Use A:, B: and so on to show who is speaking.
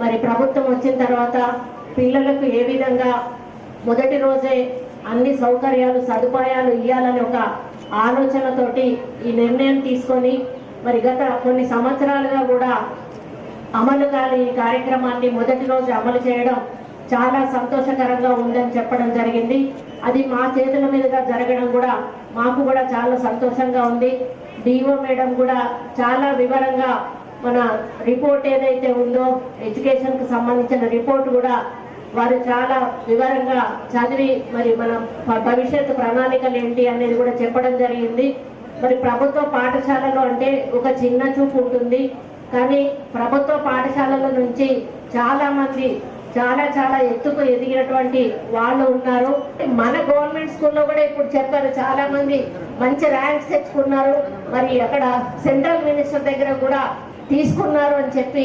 A: మరి ప్రభుత్వం వచ్చిన తర్వాత పిల్లలకు ఏ విధంగా మొదటి రోజే అన్ని సౌకర్యాలు సదుపాయాలు ఇవ్వాలని ఒక ఆలోచనతోటి ఈ నిర్ణయం తీసుకొని మరి గత కొన్ని సంవత్సరాలుగా కూడా అమలు కాని ఈ కార్యక్రమాన్ని మొదటి రోజు అమలు చేయడం చాలా సంతోషకరంగా ఉందని చెప్పడం జరిగింది. అది మా చేతుల మీదుగా జరగడం కూడా మాకు కూడా చాలా సంతోషంగా ఉంది. డిఓ మేడం కూడా చాలా వివరంగా మన రిపోర్ట్ ఏదైతే ఉందో ఎడ్యుకేషన్ కు సంబంధించిన రిపోర్ట్ కూడా వారు చాలా వివరంగా చదివి మరి మన భవిష్యత్తు ప్రణాళికలు ఏంటి అనేది కూడా చెప్పడం జరిగింది. మరి ప్రభుత్వ పాఠశాలలో అంటే ఒక చిన్న చూపు ఉంటుంది, కానీ ప్రభుత్వ పాఠశాలల నుంచి చాలా మంది చాలా ఎత్తుకు ఎదిగినటువంటి వాళ్ళు ఉన్నారు. మన గవర్నమెంట్ స్కూల్లో కూడా ఇప్పుడు చెప్పారు, చాలా మంది మంచి ర్యాంక్స్ తెచ్చుకున్నారు, మరి అక్కడ సెంట్రల్ మినిస్టర్ దగ్గర కూడా తీసుకున్నారు అని చెప్పి